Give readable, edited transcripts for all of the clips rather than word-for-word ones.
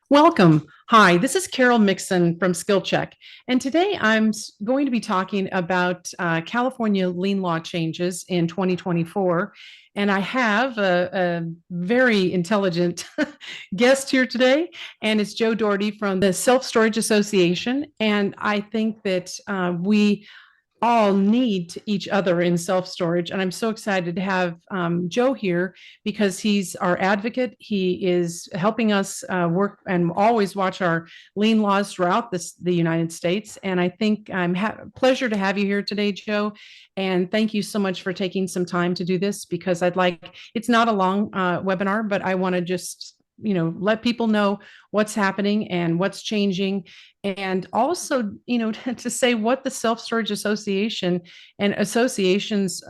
Welcome. Hi, this is Carol Mixon from SkillCheck. And today going to be talking about California lien law changes in 2024. And I have a very intelligent guest here today, and it's Joe Doherty from the Self-Storage Association. And I think that we all need each other in self-storage. And I'm so excited to have Joe here because he's our advocate. He is helping us work and always watch our lien laws throughout the United States. And I think I'm pleasure to have you here today, Joe. And thank you so much for taking some time to do this because it's not a long webinar, but I want to just let people know what's happening and what's changing, and also to say what the Self-Storage Association and associations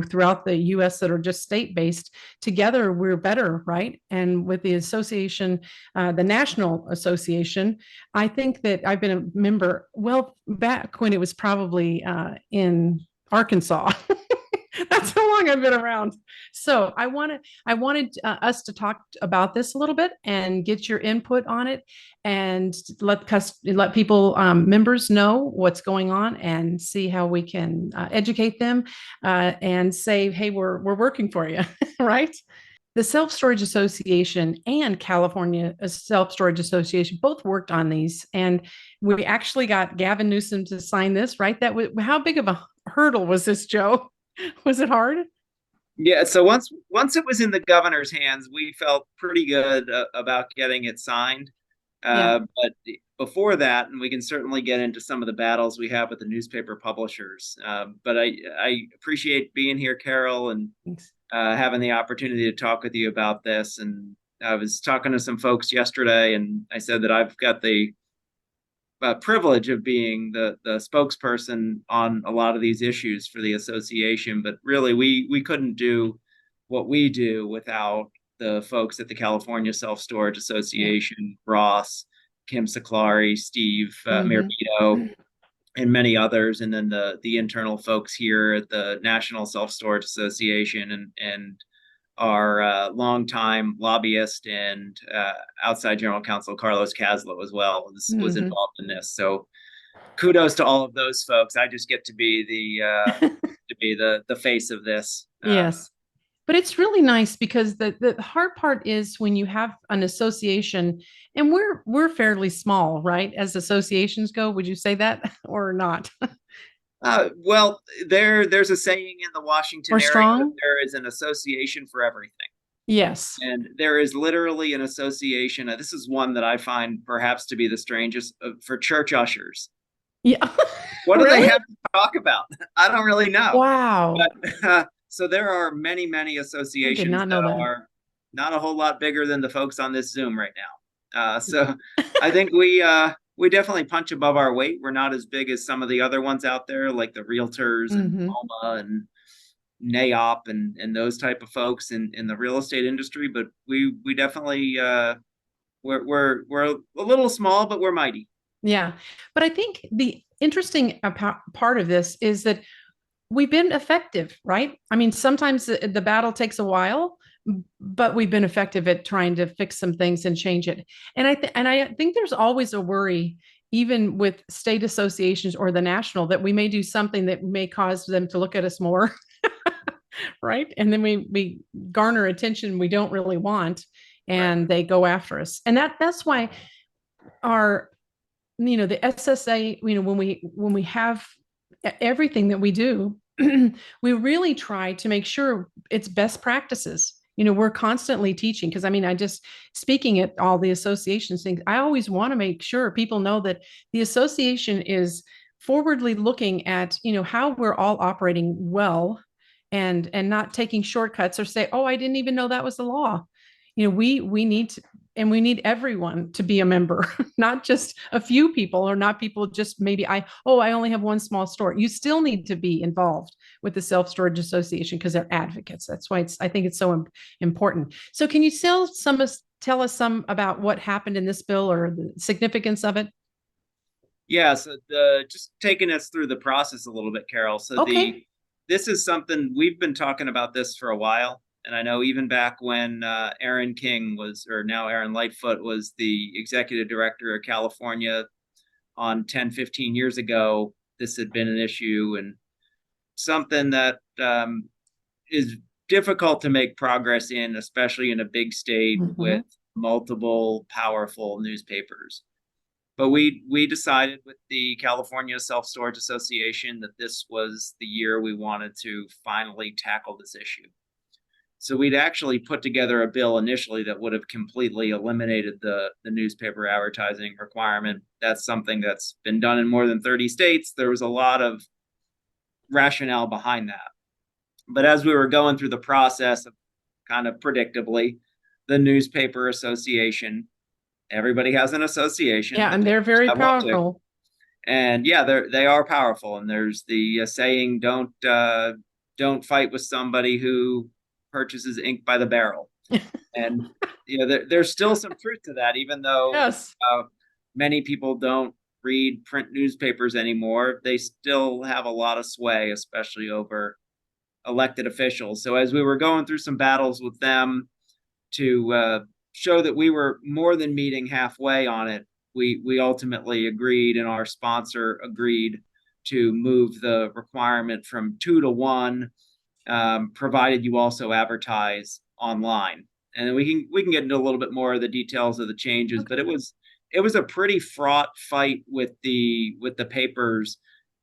throughout the US that are just state-based, together we're better, right? And with the association, the National Association, I think that I've been a member well back when it was probably in Arkansas. That's how long I've been around. So I wanted us to talk about this a little bit and get your input on it, and let people, members, know what's going on and see how we can educate them, and say, hey, we're working for you, right? The Self-Storage Association and California Self-Storage Association both worked on these, and we actually got Gavin Newsom to sign this, right? How big of a hurdle was this, Joe? Was it hard? Yeah, so once it was in the governor's hands, we felt pretty good about getting it signed. Yeah. But before that, and we can certainly get into some of the battles we have with the newspaper publishers. But I appreciate being here, Carol, and Thanks. having the opportunity to talk with you about this. And I was talking to some folks yesterday, and I said that I've got the privilege of being the spokesperson on a lot of these issues for the association, but really we couldn't do what we do without the folks at the California Self-Storage Yeah. Association, Ross, Kim Saklari, Steve Mm-hmm. Mirabito, and many others, and then the internal folks here at the National Self-Storage Association, and our longtime lobbyist and outside general counsel Carlos Caslo as well was Mm-hmm. involved in this. So kudos to all of those folks. I just get to be the face of this. Yes. But it's really nice because the hard part is when you have an association, and we're fairly small, right? As associations go, would you say that or not? Well, there's a saying in the Or Washington area that strong? there is an association for everything. Yes. And there is literally an association. This is one that I find perhaps to be the strangest for church ushers. Yeah. What do they Really? have to talk about? I don't really know. Wow. But so there are many I did associations not that know that. are not a whole lot bigger than the folks on this Zoom right now. So I think we definitely punch above our weight. We're not as big as some of the other ones out there, like the realtors and Mm-hmm. MoMA and NAOP and those type of folks in the real estate industry. But we definitely we're a little small, but we're mighty. Yeah. But I think the interesting part of this is that we've been effective, right? I mean, sometimes the battle takes a while, but we've been effective at trying to fix some things and change it. And I think there's always a worry, even with state associations or the national, that we may do something that may cause them to look at us more, right? And then we garner attention we don't really want, Right. and they go after us. And that's why our the SSA, when we have everything that we do, we really try to make sure it's best practices. We're constantly teaching, because I mean, I just speaking at all the associations things, I always want to make sure people know that the association is forwardly looking at how we're all operating well, and not taking shortcuts or say, oh, I didn't even know that was the law. We need to, and we need everyone to be a member, not just a few people, or not people just maybe I only have one small store. You still need to be involved with the Self-Storage Association because they're advocates. That's why I think it's so important. So can you tell us some about what happened in this bill or the significance of it? Yeah, so the just taking us through the process a little bit, Carol. So Okay. this is something we've been talking about this for a while. And I know even back when Aaron King was, or now Aaron Lightfoot was the executive director of California on 10, 15 years ago, this had been an issue and something that is difficult to make progress in, especially in a big state with Mhm. multiple powerful newspapers. But we decided with the California Self-Storage Association that this was the year we wanted to finally tackle this issue. So we'd actually put together a bill initially that would have completely eliminated the newspaper advertising requirement. That's something that's been done in more than 30 states. There was a lot of rationale behind that. But as we were going through the process of kind of predictably, the newspaper association, everybody has an association, Yeah, but and they they're very have one too. powerful. And yeah, they are powerful. And there's the saying, don't fight with somebody who purchases ink by the barrel. And there's still some truth to that, even though Yes. many people don't read print newspapers anymore. They still have a lot of sway, especially over elected officials. So as we were going through some battles with them to show that we were more than meeting halfway on it, we ultimately agreed, and our sponsor agreed to move the requirement from 2 to 1, provided you also advertise online. And then we can get into a little bit more of the details of the changes, but Okay. it was a pretty fraught fight with the papers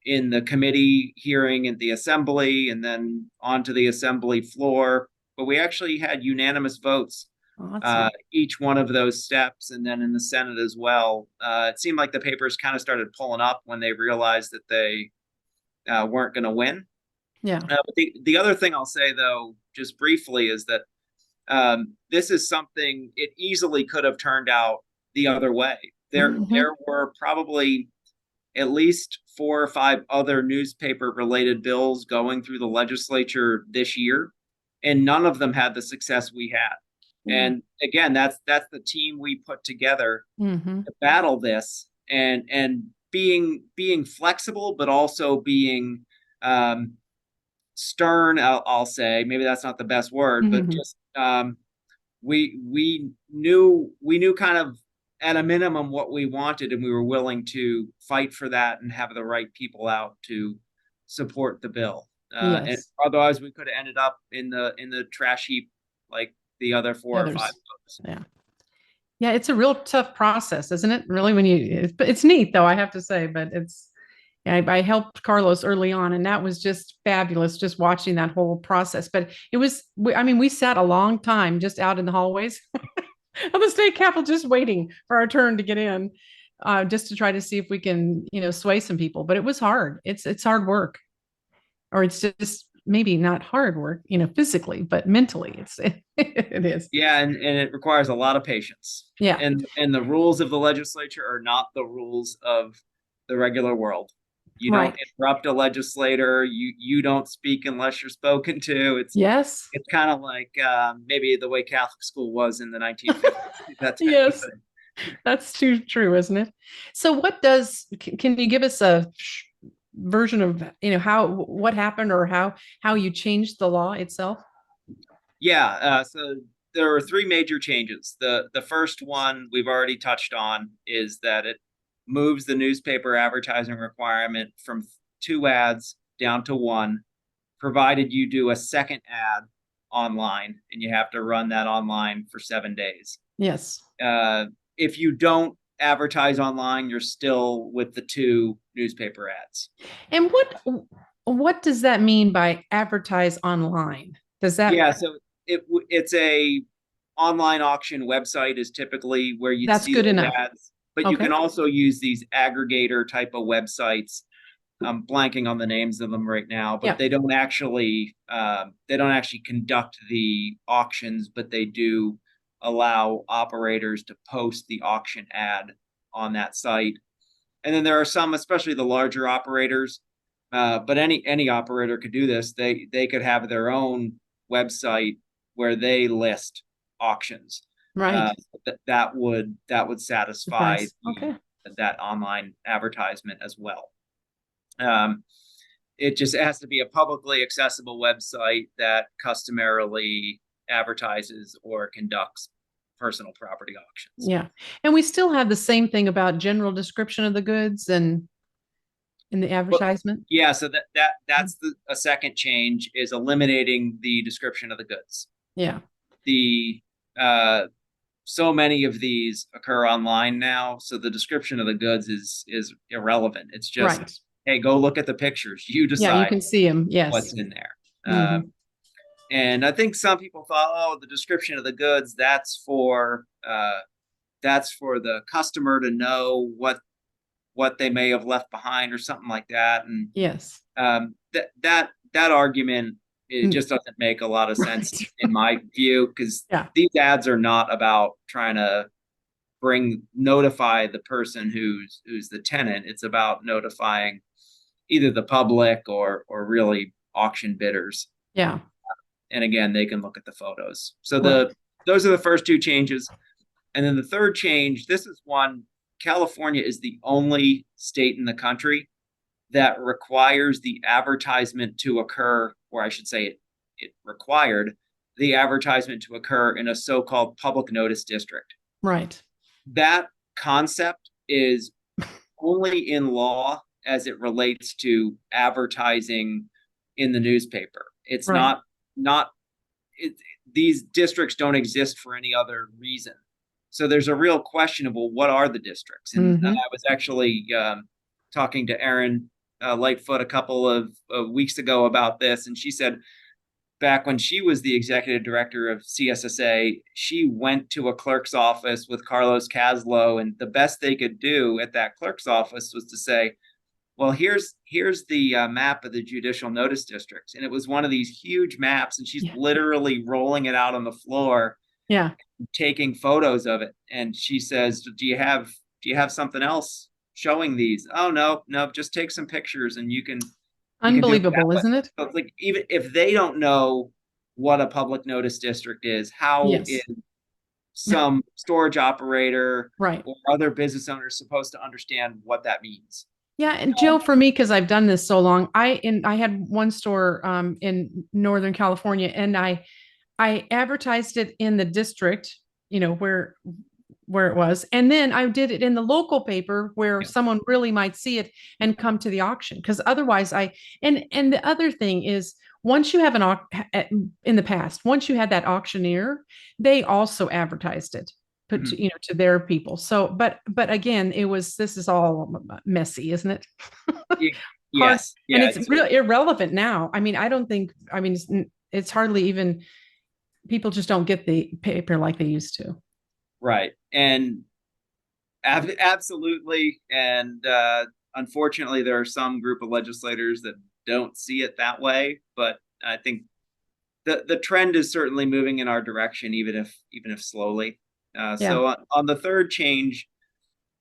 in the committee hearing at the assembly and then onto the assembly floor. But we actually had unanimous votes Awesome. each one of those steps, and then in the Senate as well. It seemed like the papers kind of started pulling up when they realized that they weren't going to win. Yeah. But the other thing I'll say, though, just briefly, is that this is something it easily could have turned out the other way. There Mhm. were probably at least 4 or 5 other newspaper related bills going through the legislature this year, and none of them had the success we had. Yeah. And again, that's the team we put together Mhm. to battle this, and being flexible, but also being um, stern. I'll say, maybe that's not the best word, but Mhm. just we knew kind of at a minimum what we wanted, and we were willing to fight for that and have the right people out to support the bill. And Yes. otherwise, we could have ended up in the trash heap like the other The 4 or 5 others. votes. Yeah. Yeah, it's a real tough process, isn't it? Really, when but it's neat though, I have to say, but I helped Carlos early on, and that was just fabulous, just watching that whole process. But I mean, we sat a long time just out in the hallways of the state capitol, just waiting for our turn to get in, just to try to see if we can, sway some people. But it was hard. It's hard work, or it's just maybe not hard work, physically, but mentally, it is. Yeah, and it requires a lot of patience. Yeah. And the rules of the legislature are not the rules of the regular world. You don't Right. interrupt a legislator. You don't speak unless you're spoken to. Yes. It's kind of like maybe the way Catholic school was in the 1950s, that type of Yes. thing. That's too true, isn't it? So can you give us a version of, what happened, or how you changed the law itself? Yeah, so there were 3 major changes. The first one we've already touched on is that it moves the newspaper advertising requirement from 2 ads down to 1, provided you do a second ad online, and you have to run that online for 7 days. Yes. Uh, if you don't advertise online, you're still with the 2 newspaper ads. And what does that mean by advertise online? Does that Yeah, so it's a online auction website is typically where you'd that's see good those enough. ads, but you Okay. can also use these aggregator type of websites. I'm blanking on the names of them right now, but Yeah. they don't actually conduct the auctions, but they do allow operators to post the auction ad on that site. And then there are some, especially the larger operators, but any operator could do this. They could have their own website where they list auctions. Right. That would satisfy Suffice. Okay. that online advertisement as well. Um, it just has to be a publicly accessible website that customarily advertises or conducts personal property auctions. Yeah. And we still have the same thing about general description of the goods and in the But advertisement. yeah, so that's a second change, is eliminating the description of the goods. Yeah. The so many of these occur online now, so the description of the goods is irrelevant. It's just, Right. hey, go look at the pictures. You Yeah, you decide can see them. what's Yes. in there. Mhm. And I think some people thought, oh, the description of the goods, that's for the customer to know what they may have left behind or something like that. And Yes. that argument, it Mm. just doesn't make a lot of sense Right. in my view, because Yeah. these ads are not about trying to notify the person who's the tenant. It's about notifying either the public or really auction bidders. Yeah. And again, they can look at the photos. So Right. those are the first two changes. And then the third change, this is one, California is the only state in the country that requires the advertisement to occur, or I should say it required the advertisement to occur in a so-called public notice district. Right. That concept is only in law as it relates to advertising in the newspaper. It's Right. not it, these districts don't exist for any other reason. So there's a real question of, well, what are the districts? And I Hmm. was actually talking to Erin Lightfoot a couple of weeks ago about this, and she said back when she was the executive director of CSSA, she went to a clerk's office with Carlos Caslow, and the best they could do at that clerk's office was to say, well, here's the map of the judicial notice districts. And it was one of these huge maps, and she's Yeah. literally rolling it out on the floor, Yeah. taking photos of it. And she says, do you have something else showing these? Oh, no, just take some pictures and you can do it that Unbelievable, way. isn't it? So it's like, even if they don't know what a public notice district is, how is Yes. some storage operator Right. or other business owners supposed to understand what that means? Yeah, and Jill, for me, because I've done this so long, I had one store in Northern California, and I advertised it in the district, where it was, and then I did it in the local paper where Yeah. someone really might see it and come to the auction. Because otherwise, and the other thing is, once you have in the past, once you had that auctioneer, they also advertised it, put Mhm. to their people. So, but again, this is all messy, isn't it? Hard, Yes, and yeah, it's real irrelevant now. I mean, I don't think. I mean, it's hardly even, people just don't get the paper like they used to. right. And absolutely. And unfortunately, there are some group of legislators that don't see it that way. But I think the trend is certainly moving in our direction, even if slowly. Yeah. So on the third change,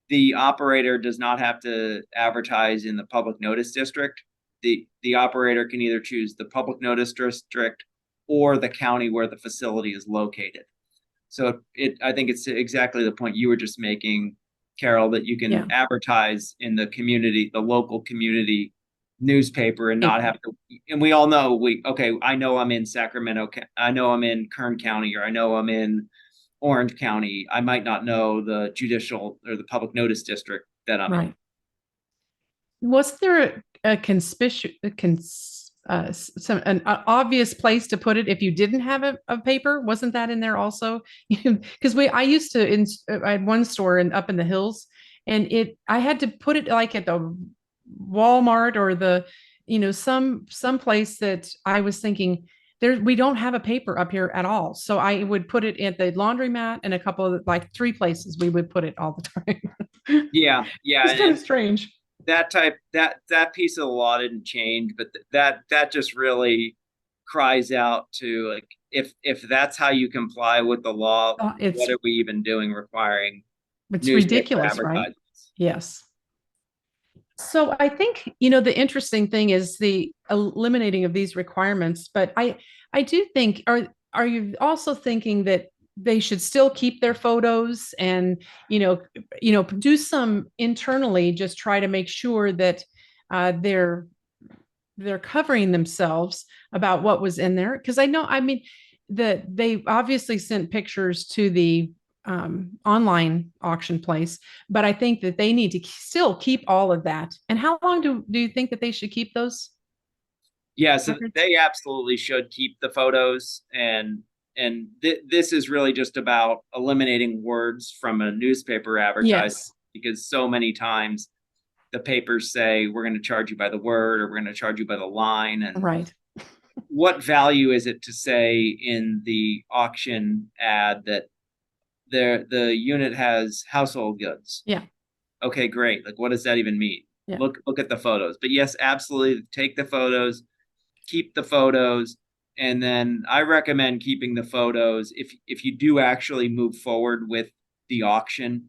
the operator does not have to advertise in the public notice district. The operator can either choose the public notice district or the county where the facility is located. So I think it's exactly the point you were just making, Carol, that you Yeah. can advertise in the community, the local community newspaper, and not Paper. have to. And we all know I know I'm in Sacramento, I know I'm in Kern County, or I know I'm in Orange County. I might not know the judicial or the public notice district that I'm in. Right. Was there a conspicuous, an obvious place to put it if you didn't have a paper? Wasn't that in there also? Because I used to, I had one store up in the hills, and I had to put it like at the Walmart or some place that I was thinking, we don't have a paper up here at all. So I would put it at the laundromat and a couple of, like, three places we would put it all the time. Yeah, yeah, It's kind of and strange. that piece of the law didn't change, but that just really cries out to, like, if that's how you comply with the law, It's what are we even doing requiring it's newspaper ridiculous, right? advertisements? Yes. So I think, the interesting thing is the eliminating of these requirements, but I do think, are you also thinking that they should still keep their photos and, do some internally, just try to make sure that they're covering themselves about what was in there? Because I know, I mean, that they obviously sent pictures to the online auction place, but I think that they need to still keep all of that. And how long do you think that they should keep those Yeah, so records? they absolutely should keep the photos, and this is really just about eliminating words from a newspaper advertisement, Yes, because so many times the papers say we're going to charge you by the word, or we're going to charge you by the line. And right. what value is it to say in the auction ad that the unit has household goods? Yeah, Okay, great. Like, what does that even mean? yeah, Look at the photos. But yes, absolutely, take the photos, keep the photos, and then I recommend keeping the photos if you do actually move forward with the auction,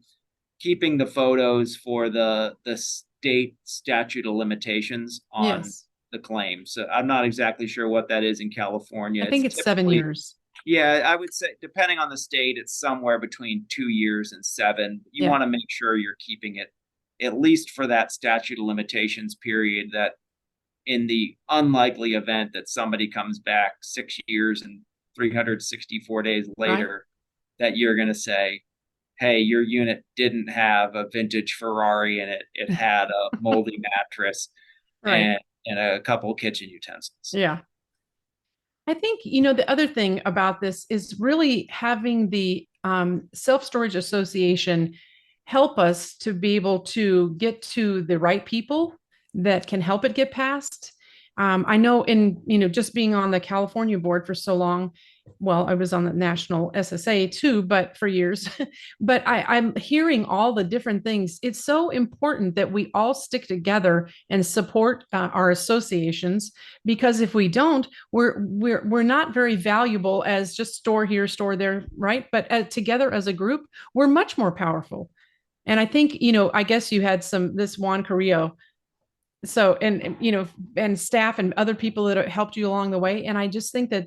keeping the photos for the state statute of limitations on yes. the claim. So I'm not exactly sure what that is in California. I It's think it's 7 typically, years. yeah, I would say depending on the state, it's somewhere between 2 years and seven. You Yeah, want to make sure you're keeping it at least for that statute of limitations period, that in the unlikely event that somebody comes back 6 years and 364 days right, later, that you're going to say, hey, your unit didn't have a vintage Ferrari in it. It had a moldy mattress right. and a couple kitchen utensils. Yeah. I think, the other thing about this is really having the Self-Storage Association help us to be able to get to the right people that can help it get passed. I know just being on the California board for so long, well, I was on the national SSA too, but for years, but I'm hearing all the different things. It's so important that we all stick together and support our associations, because if we don't, we're not very valuable as just store here, store there, right? But together as a group, we're much more powerful. And I think, I guess you had this Juan Carrillo, so and staff and other people that helped you along the way. And I just think that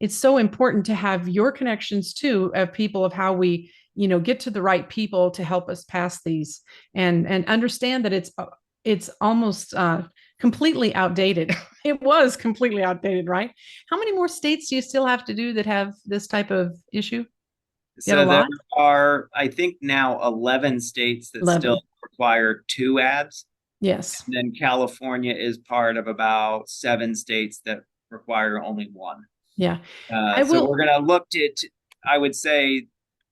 it's so important to have your connections too, of people, of how we get to the right people to help us pass these, and understand that it's almost completely outdated. It was completely outdated, right? How many more states do you still have to do that have this type of issue? You have a So there lot. are, I think, now 11 states that still 11. require two ads. Yes. And then California is part of about 7 states that require only one. Yeah. I So will. we're going to look I would say,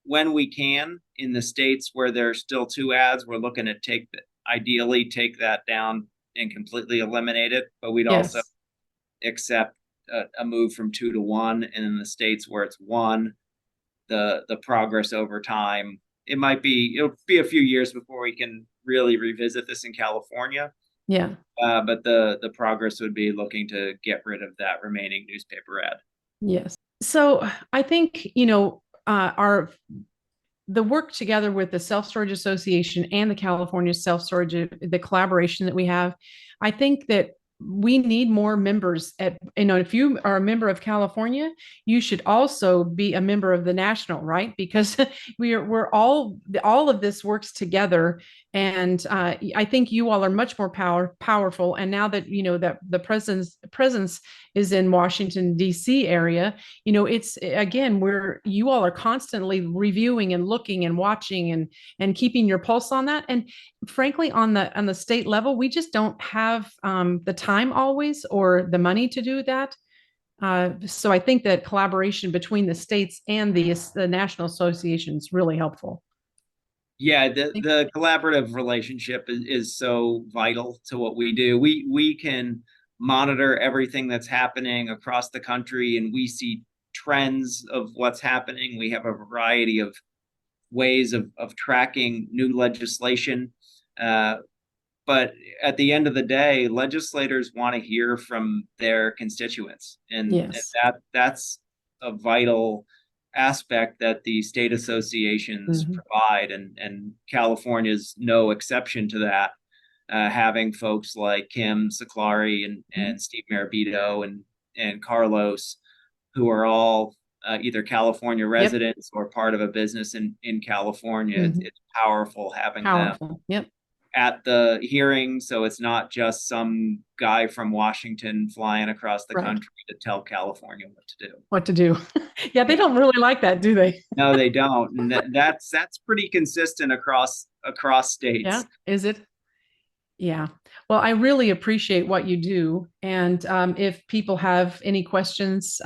when we can, in the states where there's still two ads, we're looking to ideally take that down and completely eliminate it. But we'd also Yes. accept a move from two to one. And in the states where it's one, the progress over time, it'll be a few years before we can really revisit this in California. Yeah. But the progress would be looking to get rid of that remaining newspaper ad. Yes. So I think, our the work together with the Self Storage Association and the California Self Storage, the collaboration that we have, I think that we need more members. If you are a member of California, you should also be a member of the national, right? Because we're all of this works together. And I think you all are much more powerful. And now that that the presence is in Washington D.C. area, it's again, where you all are constantly reviewing and looking and watching and keeping your pulse on that. And frankly, on the state level, we just don't have the time always, or the money to do that. So I think that collaboration between the states and the national association is really helpful. Yeah, the collaborative relationship is so vital to what we do. We can monitor everything that's happening across the country, and we see trends of what's happening. We have a variety of ways of tracking new legislation. Uh, but at the end of the day, legislators want to hear from their constituents, and Yes. that's a vital aspect that the state associations Mhm. provide, and California's no exception to that. Having folks like Kim Saklari and Steve Marabito and Carlos, who are all either California Yep. residents or part of a business in California, Mhm. it's powerful having them Powerful. Yep. at the hearing, so it's not just some guy from Washington flying across the Right. country to tell California what to do. What to do. Yeah, they Yeah, don't really like that, do they? no, they don't, and that's pretty consistent across Yeah, states. is it? Yeah. Well, I really appreciate what you do. And if people have any questions,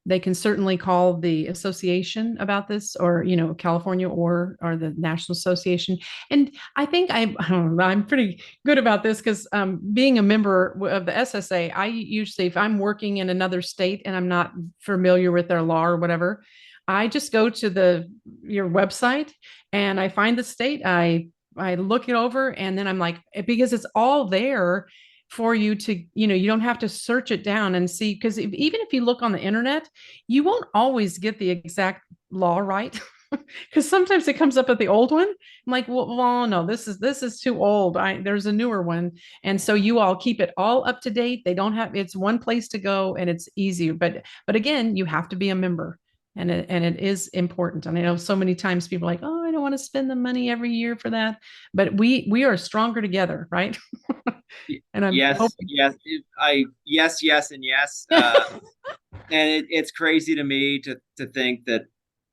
they can certainly call the association about this, or California, or the National Association. And I think I don't know, I'm pretty good about this because being a member of the SSA, I usually, if I'm working in another state and I'm not familiar with their law or whatever, I just go to your website and I find the state. I look it over and then I'm like, because it's all there for you to, you don't have to search it down and see, because even if you look on the internet, you won't always get the exact law right. Because sometimes it comes up at the old one. I'm like, well, no, this is too old. There's a newer one, and so you all keep it all up to date. They don't have, it's one place to go, and it's easier. But again, you have to be a member, and it is important. And I know so many times people are like, oh, I don't want to spend the money every year for that, but we are stronger together, right? And I'm Yes, hoping. yes, yes, yes, and yes. And it's crazy to me to think that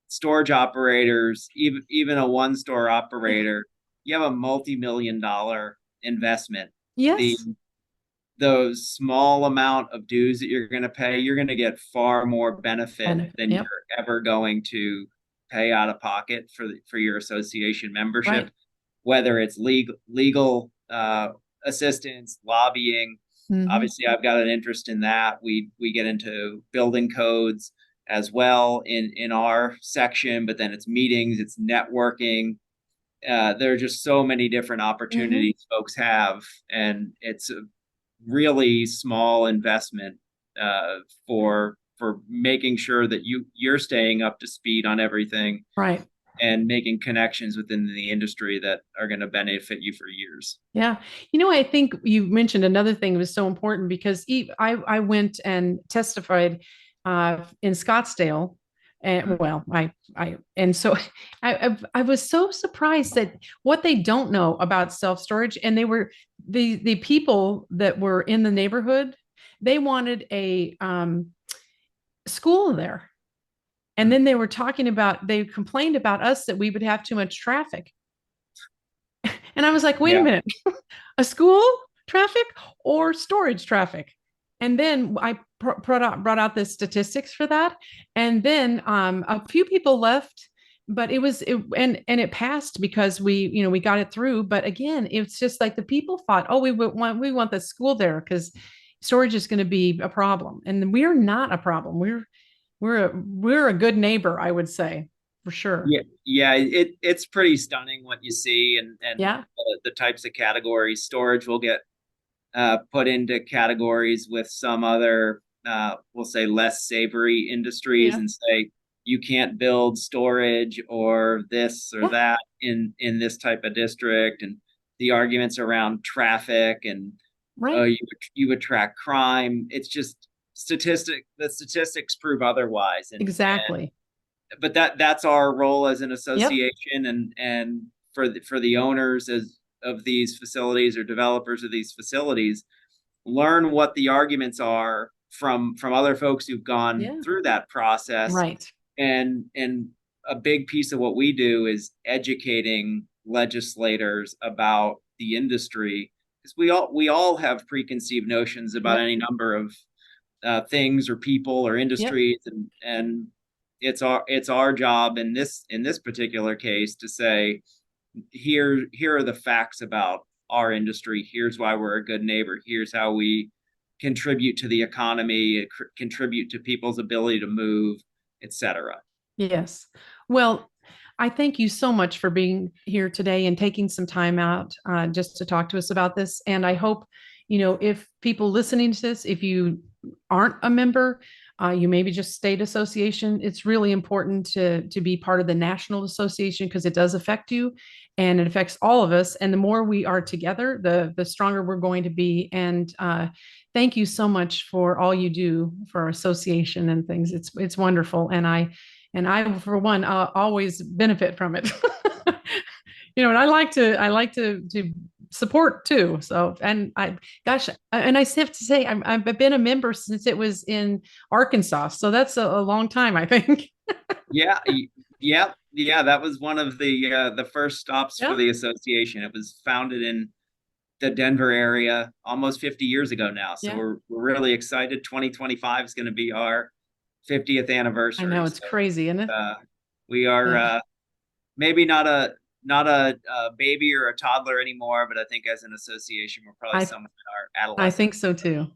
storage operators, even a one store Yeah. operator, you have a multi-million-dollar investment. The Yes. those small amount of dues that you're going to pay, you're going to get far more benefit Benefit. than Yep. you're ever going to pay out of pocket for your association membership, Right. whether it's legal assistance, lobbying. Hmm. Obviously, I've got an interest in that. We get into building codes as well in our section, but then it's meetings, it's networking. There are just so many different Hmm. opportunities folks have, and it's a really small investment for making sure that you're staying up to speed on everything Right. and making connections within the industry that are going to benefit you for years. Yeah. I think you mentioned another thing that was so important because I went and testified in Scottsdale. And well, and so I was so surprised that what they don't know about self-storage, and they were the people that were in the neighborhood, they wanted a school there. And then they complained about us that we would have too much traffic. And I was like, wait a Yeah. minute, a school traffic or storage traffic? And then I brought out the statistics for that. And then a few people left, but and it passed because we got it through. But again, it's just like the people thought, oh, we want the school there because storage is going to be a problem. And we're not a problem. We're a good neighbor, I would say, for sure. Yeah, it's pretty stunning what you see, and Yeah. the types of categories storage will get put into categories with some other, we'll say, less savory industries, Yeah. and say you can't build storage or this or Yeah. that in this type of district, and the arguments around traffic and Right. you attract crime. It's just the statistics prove otherwise, and Exactly. but that's our role as an Yep. association, and for the owners of these facilities or developers of these facilities, learn what the arguments are from other folks who've gone Yeah. through that process, Right. and a big piece of what we do is educating legislators about the industry, because we all have preconceived notions about Yep. any number of things or people or Yep. industries, and it's our job in this particular case to say, here are the facts about our industry, here's why we're a good neighbor, here's how we contribute to the economy, contribute to people's ability to move, etc. Yes. Well, I thank you so much for being here today and taking some time out just to talk to us about this. And I hope, if people listening to this, if you aren't a member, you maybe just state association. It's really important to be part of the national association because it does affect you and it affects all of us. And the more we are together, the stronger we're going to be. And thank you so much for all you do for our association and things. It's wonderful. And I, for one, always benefit from it. and I like to support too. So, and I have to say, I've been a member since it was in Arkansas. So that's a long time, I think. Yeah, yeah. That was one of the first stops for Yeah. the association. It was founded in the Denver area almost 50 years ago now. So Yeah. we're really excited. 2025 is going to be our 50th I know anniversary. it's So crazy, isn't it? we are Yeah. maybe not a baby or a toddler anymore, but I think as an association, we're probably I somewhere in our I adolescence. think so too.